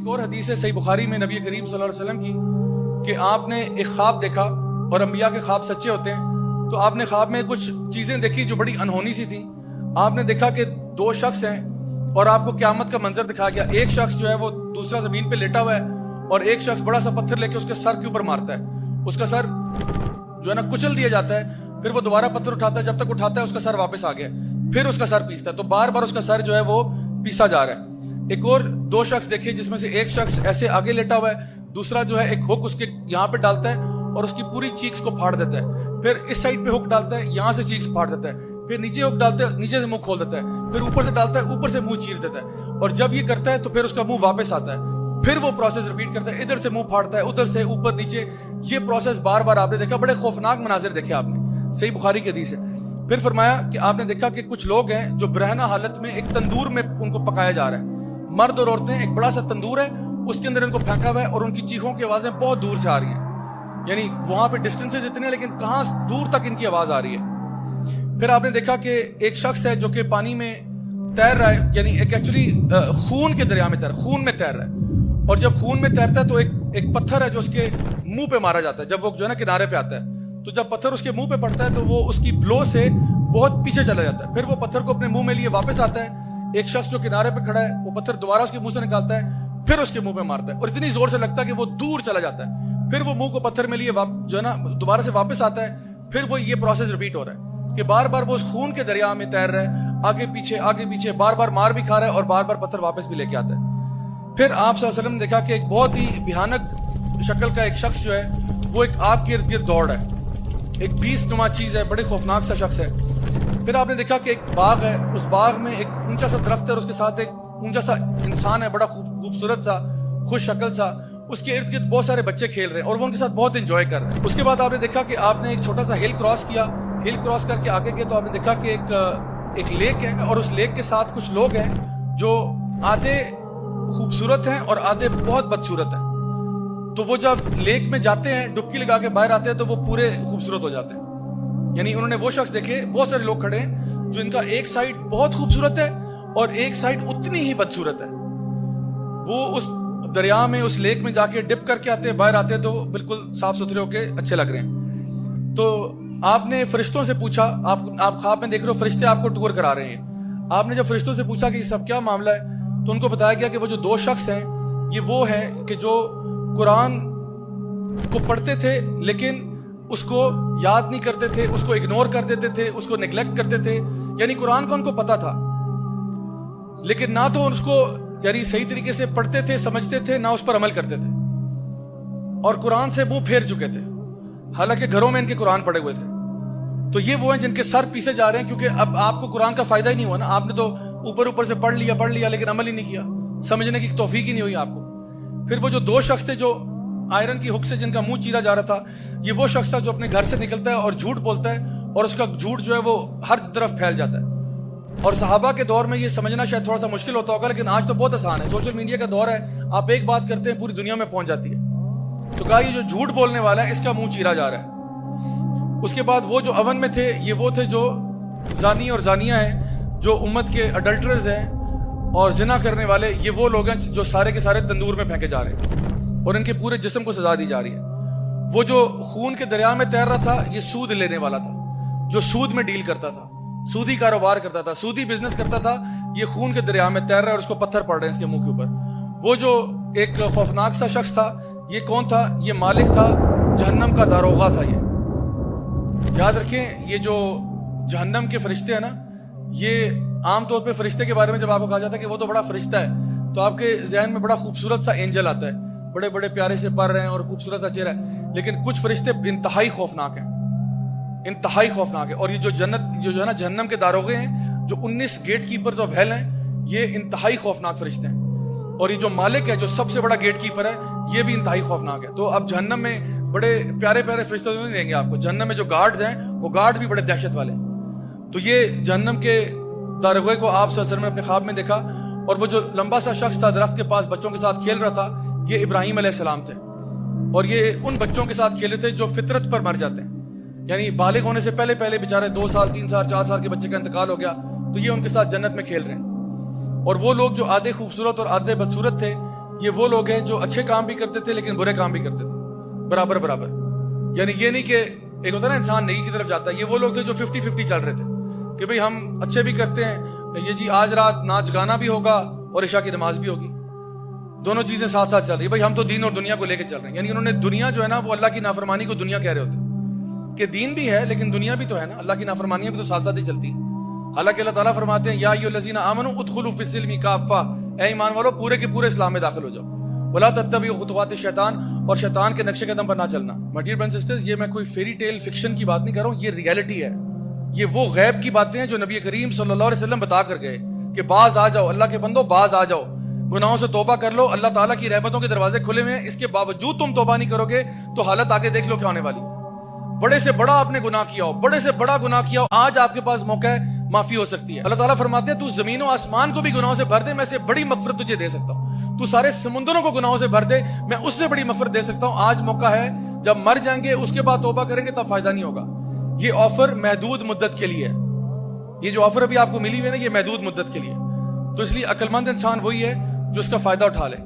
ایک اور حدیث ہے صحیح بخاری میں نبی کریم صلی اللہ علیہ وسلم کی کہ آپ نے ایک خواب دیکھا، اور انبیاء کے خواب سچے ہوتے ہیں، تو آپ نے خواب میں کچھ چیزیں دیکھی جو بڑی انہونی سی تھی. آپ نے دیکھا کہ دو شخص ہیں اور آپ کو قیامت کا منظر دکھا گیا. ایک شخص جو ہے وہ دوسرا زمین پہ لیٹا ہوا ہے اور ایک شخص بڑا سا پتھر لے کے اس کے سر کے اوپر مارتا ہے. اس کا سر جو ہے نا کچل دیا جاتا ہے، پھر وہ دوبارہ پتھر اٹھاتا ہے، جب تک اٹھاتا ہے اس کا سر واپس آ گیا، پھر اس کا سر پیستا ہے. تو بار بار اس کا سر جو ہے وہ پیسا جا رہا ہے. ایک اور دو شخص دیکھے جس میں سے ایک شخص ایسے آگے لیٹا ہوا ہے، دوسرا جو ہے ایک ہک اس کے یہاں پہ ڈالتا ہے اور اس کی پوری چیکس کو پھاڑ دیتا ہے. پھر اس سائڈ پہ ہک ڈالتا ہے، یہاں سے چیکس پھاڑ دیتا ہے. پھر نیچے ہک ڈالتا ہے، نیچے سے منہ کھول دیتا ہے. پھر اوپر سے ڈالتا ہے، اوپر سے منہ چیر دیتا ہے. اور جب یہ کرتا ہے تو پھر اس کا منہ واپس آتا ہے. پھر وہ پروسیس ریپیٹ کرتا ہے، ادھر سے منہ پھاڑتا ہے، ادھر سے اوپر نیچے. یہ پروسیس بار بار آپ نے دیکھا. بڑے خوفناک مناظر دیکھے آپ نے، صحیح بخاری کی حدیث ہے. پھر فرمایا کہ آپ نے دیکھا کہ کچھ لوگ ہیں جو برہنہ حالت میں ایک تندور میں ان کو پکایا جا رہا ہے. مرد اور عورتیں، ایک بڑا سا تندور ہے، اس کے اندر ان کو پھینکا ہوا ہے اور ان کی چیخوں کی آوازیں بہت دور سے آ رہی ہیں. یعنی وہاں پہ ڈسٹینسز اتنے ہیں لیکن کہاں دور تک ان کی آواز آ رہی ہے. پھر آپ نے دیکھا کہ ایک شخص ہے جو کہ پانی میں تیر رہا ہے، یعنی ایک ایکچولی خون کے دریا میں خون میں تیر رہا ہے. اور جب خون میں تیرتا ہے تو ایک پتھر ہے جو اس کے منہ پہ مارا جاتا ہے. جب وہ جو ہے نا کنارے پہ آتا ہے تو جب پتھر اس کے منہ پہ پڑتا ہے تو وہ اس کی بلو سے بہت پیچھے چلا جاتا ہے. پھر وہ پتھر کو اپنے منہ میں لیے واپس آتا ہے. ایک شخص جو کنارے پہ کھڑا ہے وہ پتھر دوبارہ اس کے منہ سے نکالتا ہے، پھر اس کے منہ پہ مارتا ہے اور اتنی زور سے لگتا ہے کہ وہ دور چلا جاتا ہے. پھر وہ منہ کو پتھر میں لیے جو ہے نا دوبارہ سے واپس آتا ہے. پھر وہ یہ پروسیس ریپیٹ ہو رہا ہے کہ بار بار وہ اس خون کے دریا میں تیر رہا ہے، آگے پیچھے بار بار مار بھی کھا رہا ہے اور بار بار پتھر واپس بھی لے کے آتا ہے. پھر آپ صلی اللہ علیہ وسلم نے دیکھا کہ ایک بہت ہی بھیانک شکل کا ایک شخص جو ہے وہ ایک آگ کے ارد گرد دوڑ رہا ہے. ایک بیس نما چیز ہے، بڑے خوفناک سا شخص ہے. پھر آپ نے دیکھا کہ ایک باغ ہے، اس باغ میں ایک اونچا سا درخت ہے اور اس کے ساتھ ایک اونچا سا انسان ہے، بڑا خوبصورت سا، خوش شکل سا. اس کے ارد گرد بہت سارے بچے کھیل رہے ہیں اور وہ ان کے ساتھ بہت انجوائے کر رہے ہیں. اس کے بعد آپ نے دیکھا کہ آپ نے ایک چھوٹا سا ہل کراس کیا. ہل کراس کر کے آگے گئے تو آپ نے دیکھا کہ ایک لیک ہے اور اس لیک کے ساتھ کچھ لوگ ہیں جو آدھے خوبصورت ہیں اور آدھے بہت بدصورت ہیں. تو وہ جب لیک میں جاتے ہیں، ڈبکی لگا کے باہر آتے ہیں تو وہ پورے خوبصورت ہو جاتے ہیں. یعنی انہوں نے وہ شخص دیکھے، بہت سارے لوگ کھڑے ہیں جو ان کا ایک سائڈ بہت خوبصورت ہے اور ایک سائڈ اتنی ہی بدصورت ہے. وہ اس دریا میں، اس لیک میں جا کے ڈپ کر کے آتے ہیں، باہر آتے ہیں تو بالکل صاف ستھرے ہو کے اچھے لگ رہے ہیں. تو آپ نے فرشتوں سے پوچھا، آپ خواب میں دیکھ رہے ہو فرشتے آپ کو ٹور کرا رہے ہیں. آپ نے جب فرشتوں سے پوچھا کہ یہ سب کیا معاملہ ہے تو ان کو بتایا گیا کہ وہ جو دو شخص ہیں یہ وہ ہیں کہ جو قرآن کو پڑھتے تھے لیکن اس کو یاد نہیں کرتے تھے، اس کو اگنور کر دیتے تھے، اس کو نیگلیکٹ کرتے تھے. یعنی قرآن کو ان کو پتا تھا لیکن نہ تو اس کو یعنی صحیح طریقے سے پڑھتے تھے، سمجھتے تھے، نہ اس پر عمل کرتے تھے اور قرآن سے منہ پھیر چکے تھے، حالانکہ گھروں میں ان کے قرآن پڑے ہوئے تھے. تو یہ وہ ہیں جن کے سر پیسے جا رہے ہیں کیونکہ اب آپ کو قرآن کا فائدہ ہی نہیں ہوا نا. آپ نے تو اوپر سے پڑھ لیا لیکن عمل ہی نہیں کیا، سمجھنے کی توفیق ہی نہیں ہوئی آپ کو. پھر وہ جو دو شخص تھے جو آئرن کی ہک سے جن کا منہ چیرا جا رہا تھا، یہ وہ شخص تھا جو اپنے گھر سے نکلتا ہے اور جھوٹ بولتا ہے اور اس کا جھوٹ جو ہے وہ ہر طرف پھیل جاتا ہے. اور صحابہ کے دور میں یہ سمجھنا شاید تھوڑا سا مشکل ہوتا ہوگا لیکن آج تو بہت آسان ہے. سوشل میڈیا کا دور ہے، آپ ایک بات کرتے ہیں پوری دنیا میں پہنچ جاتی ہے. تو کہا یہ جو جھوٹ بولنے والا ہے اس کا منہ چیرا جا رہا ہے. اس کے بعد وہ جو اون میں تھے یہ وہ تھے جو زانی اور زانیہ ہیں، جو امت کے اڈلٹرز ہیں اور زنا کرنے والے. یہ وہ لوگ ہیں جو سارے کے سارے تندور میں پھینکے جا رہے ہیں اور ان کے پورے جسم کو سزا دی جا رہی ہے. وہ جو خون کے دریا میں تیر رہا تھا یہ سود لینے والا تھا، جو سود میں ڈیل کرتا تھا، سودی کاروبار کرتا تھا، سودی بزنس کرتا تھا. یہ خون کے دریا میں تیر رہا ہے اور اس کو پتھر پڑ رہے ہیں اس کے منہ کے اوپر. وہ جو ایک خوفناک سا شخص تھا یہ کون تھا؟ یہ مالک تھا، جہنم کا داروغہ تھا. یہ یاد رکھیں، یہ جو جہنم کے فرشتے ہیں نا، یہ عام طور پہ فرشتے کے بارے میں جب آپ کو کہا جاتا ہے کہ وہ تو بڑا فرشتہ ہے تو آپ کے ذہن میں بڑا خوبصورت سا اینجل آتا ہے، بڑے بڑے پیارے سے پر رہے ہیں اور خوبصورت سا چہرہ ہے. لیکن کچھ فرشتے انتہائی خوفناک ہیں، انتہائی خوفناک ہے. اور یہ جو جو ہے نا جہنم کے داروغے ہیں، جو 19 گیٹ کیپرز آف ہیل ہیں، یہ انتہائی خوفناک فرشتے ہیں. اور یہ جو مالک ہے، جو سب سے بڑا گیٹ کیپر ہے، یہ بھی انتہائی خوفناک ہے. تو اب جہنم میں بڑے پیارے پیارے فرشتے نہیں دیں گے آپ کو. جہنم میں جو گارڈز ہیں وہ گارڈ بھی بڑے دہشت والے ہیں. تو یہ جہنم کے داروغے کو آپ صلی اللہ علیہ وسلم نے اپنے خواب میں دیکھا. اور وہ جو لمبا سا شخص تھا درخت کے پاس بچوں کے ساتھ کھیل رہا تھا، یہ ابراہیم علیہ السلام تھے. اور یہ ان بچوں کے ساتھ کھیلے تھے جو فطرت پر مر جاتے ہیں. یعنی بالغ ہونے سے پہلے بیچارے 2 سال 3 سال 4 سال کے بچے کا انتقال ہو گیا تو یہ ان کے ساتھ جنت میں کھیل رہے ہیں. اور وہ لوگ جو آدھے خوبصورت اور آدھے بدصورت تھے یہ وہ لوگ ہیں جو اچھے کام بھی کرتے تھے لیکن برے کام بھی کرتے تھے برابر برابر. یعنی یہ نہیں کہ ایک ہوتا ہے نا انسان نیکی کی طرف جاتا ہے, یہ وہ لوگ تھے جو 50-50 چل رہے تھے کہ بھئی ہم اچھے بھی کرتے ہیں, یہ جی آج رات ناچ گانا بھی ہوگا اور عشاء کی نماز بھی ہوگی, دونوں چیزیں ساتھ ساتھ چل رہی ہیں. بھئی ہم تو دین اور دنیا کو لے کے چل رہے ہیں. یعنی انہوں نے دنیا جو ہے نا وہ اللہ کی نافرمانی کو دنیا کہہ رہے ہوتے کہ دین بھی ہے لیکن دنیا بھی تو ہے نا, اللہ کی نافرمانیاں بھی تو ساتھ ساتھ ہی چلتی ہیں. حالانکہ اللہ تعالیٰ فرماتے ہیں یا ایھا الذین آمنوا ادخلوا فی السلم کافہ, اے ایمان والو پورے کے پورے اسلام میں داخل ہو جاؤ. ولا تتبعوا خطوات الشیطان, اور شیطان کے نقشے قدم پر نہ چلنا. My dear brothers and sisters, یہ میں کوئی فیری ٹیل فکشن کی بات نہیں کر رہا ہوں, یہ ریئلٹی ہے. یہ وہ غیب کی باتیں ہیں جو نبی کریم صلی اللہ علیہ وسلم بتا کر گئے کہ باز آ جاؤ, اللہ کے بندو باز آ جاؤ, گناہوں سے توبہ کر لو, اللہ تعالیٰ کی رحمتوں کے دروازے کھلے ہوئے ہیں. اس کے باوجود تم توبہ نہیں کرو گے تو حالت آگے دیکھ لو کیا ہونے والی. بڑے سے بڑا آپ نے گناہ کیا ہو, بڑے سے بڑا گناہ کیا ہو, آج آپ کے پاس موقع ہے, معافی ہو سکتی ہے. اللہ تعالیٰ فرماتے ہیں تو زمین و آسمان کو بھی گناہوں سے بھر دے, میں سے بڑی مغفرت تجھے دے سکتا ہوں. تو سارے سمندروں کو گناہوں سے بھر دے, میں اس سے بڑی مغفرت دے سکتا ہوں. آج موقع ہے, جب مر جائیں گے اس کے بعد توبہ کریں گے تب فائدہ نہیں ہوگا. یہ آفر محدود مدت کے لیے ہے. یہ جو آفر ابھی آپ کو ملی ہوئی ہے نا, یہ محدود مدت کے لیے. تو اس لیے عقل مند انسان وہی ہے جو اس کا فائدہ اٹھا لے.